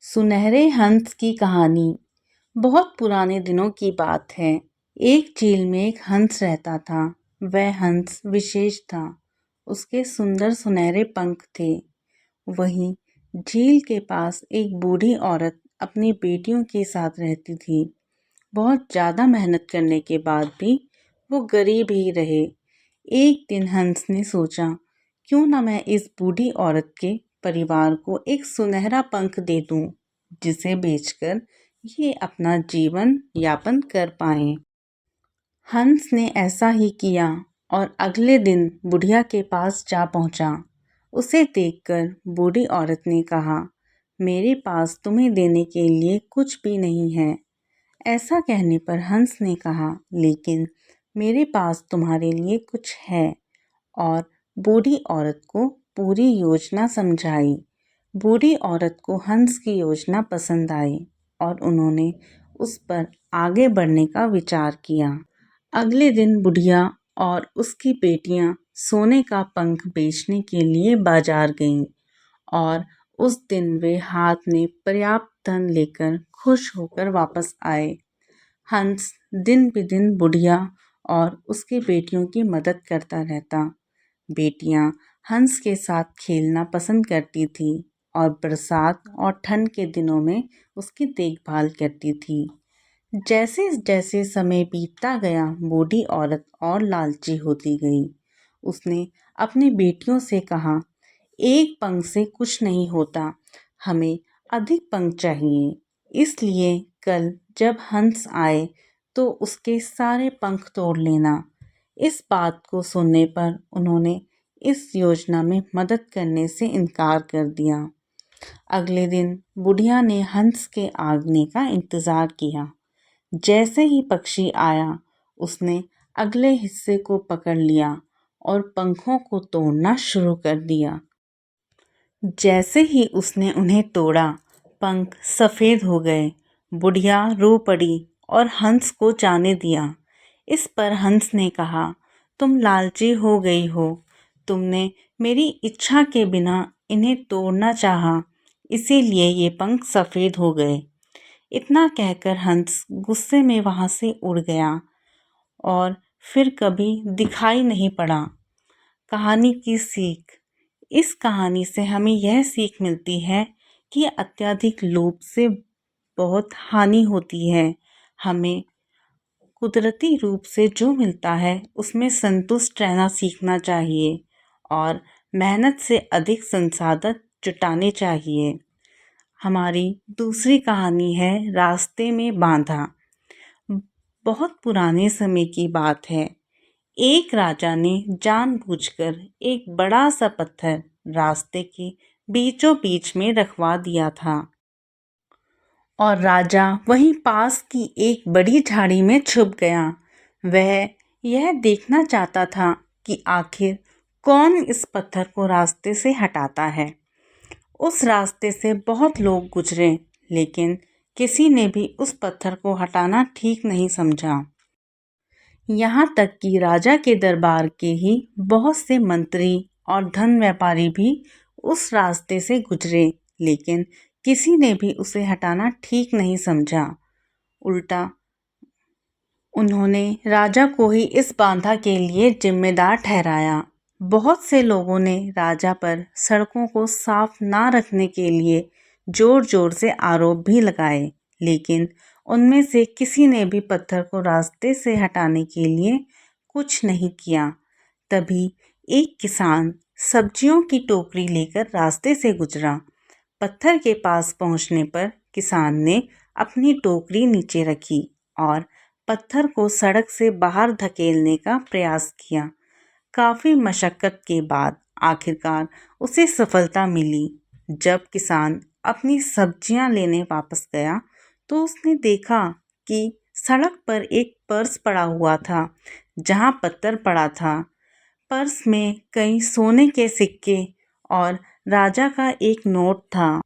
सुनहरे हंस की कहानी। बहुत पुराने दिनों की बात है। एक झील में एक हंस रहता था। वह हंस विशेष था। उसके सुंदर सुनहरे पंख थे। वहीं झील के पास एक बूढ़ी औरत अपनी बेटियों के साथ रहती थी। बहुत ज़्यादा मेहनत करने के बाद भी वो गरीब ही रहे। एक दिन हंस ने सोचा, क्यों ना मैं इस बूढ़ी औरत के परिवार को एक सुनहरा पंख दे दूं, जिसे बेचकर ये अपना जीवन यापन कर पाएं। हंस ने ऐसा ही किया और अगले दिन बुढ़िया के पास जा पहुंचा। उसे देखकर बूढ़ी औरत ने कहा, मेरे पास तुम्हें देने के लिए कुछ भी नहीं है। ऐसा कहने पर हंस ने कहा, लेकिन मेरे पास तुम्हारे लिए कुछ है। और बूढ़ी औरत को पूरी योजना समझाई। बूढ़ी औरत को हंस की योजना पसंद आई और उन्होंने उस पर आगे बढ़ने का विचार किया। अगले दिन बुढ़िया और उसकी बेटियां सोने का पंख बेचने के लिए बाजार गईं और उस दिन वे हाथ में पर्याप्त धन लेकर खुश होकर वापस आए। हंस दिन दिन बुढ़िया और उसकी बेटियों की मदद करता रहता। बेटियां हंस के साथ खेलना पसंद करती थीं और बरसात और ठंड के दिनों में उसकी देखभाल करती थी। जैसे जैसे समय बीतता गया, बूढ़ी औरत और लालची होती गई। उसने अपनी बेटियों से कहा, एक पंख से कुछ नहीं होता, हमें अधिक पंख चाहिए। इसलिए कल जब हंस आए तो उसके सारे पंख तोड़ लेना। इस बात को सुनने पर उन्होंने इस योजना में मदद करने से इनकार कर दिया। अगले दिन बुढ़िया ने हंस के आगने का इंतजार किया। जैसे ही पक्षी आया, उसने अगले हिस्से को पकड़ लिया और पंखों को तोड़ना शुरू कर दिया। जैसे ही उसने उन्हें तोड़ा, पंख सफ़ेद हो गए। बुढ़िया रो पड़ी और हंस को जाने दिया। इस पर हंस ने कहा, तुम लालची हो गई हो। तुमने मेरी इच्छा के बिना इन्हें तोड़ना चाहा, इसीलिए ये पंख सफ़ेद हो गए। इतना कहकर हंस गुस्से में वहाँ से उड़ गया और फिर कभी दिखाई नहीं पड़ा। कहानी की सीख। इस कहानी से हमें यह सीख मिलती है कि अत्यधिक लोभ से बहुत हानि होती है। हमें कुदरती रूप से जो मिलता है उसमें संतुष्ट रहना सीखना चाहिए और मेहनत से अधिक संसाधन जुटाने चाहिए। हमारी दूसरी कहानी है रास्ते में बांधा। बहुत पुराने समय की बात है। एक राजा ने जानबूझकर एक बड़ा सा पत्थर रास्ते के बीचों बीच में रखवा दिया था और राजा वहीं पास की एक बड़ी झाड़ी में छुप गया। वह यह देखना चाहता था कि आखिर कौन इस पत्थर को रास्ते से हटाता है। उस रास्ते से बहुत लोग गुजरे, लेकिन किसी ने भी उस पत्थर को हटाना ठीक नहीं समझा। यहाँ तक कि राजा के दरबार के ही बहुत से मंत्री और धन व्यापारी भी उस रास्ते से गुजरे, लेकिन किसी ने भी उसे हटाना ठीक नहीं समझा। उल्टा उन्होंने राजा को ही इस बाधा के लिए जिम्मेदार ठहराया। बहुत से लोगों ने राजा पर सड़कों को साफ ना रखने के लिए जोर जोर से आरोप भी लगाए, लेकिन उनमें से किसी ने भी पत्थर को रास्ते से हटाने के लिए कुछ नहीं किया। तभी एक किसान सब्जियों की टोकरी लेकर रास्ते से गुजरा। पत्थर के पास पहुंचने पर किसान ने अपनी टोकरी नीचे रखी और पत्थर को सड़क से बाहर धकेलने का प्रयास किया। काफ़ी मशक्क़त के बाद आखिरकार उसे सफलता मिली। जब किसान अपनी सब्जियां लेने वापस गया तो उसने देखा कि सड़क पर एक पर्स पड़ा हुआ था जहां पत्थर पड़ा था। पर्स में कई सोने के सिक्के और राजा का एक नोट था,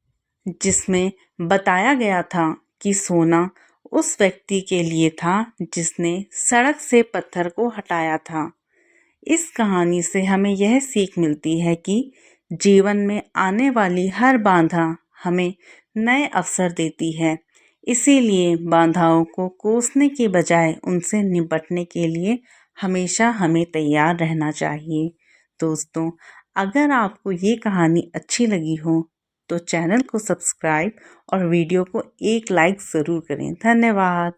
जिसमें बताया गया था कि सोना उस व्यक्ति के लिए था जिसने सड़क से पत्थर को हटाया था। इस कहानी से हमें यह सीख मिलती है कि जीवन में आने वाली हर बाधा हमें नए अवसर देती है। इसीलिए बाधाओं को कोसने के बजाय उनसे निपटने के लिए हमेशा हमें तैयार रहना चाहिए। दोस्तों, अगर आपको ये कहानी अच्छी लगी हो तो चैनल को सब्सक्राइब और वीडियो को एक लाइक ज़रूर करें। धन्यवाद।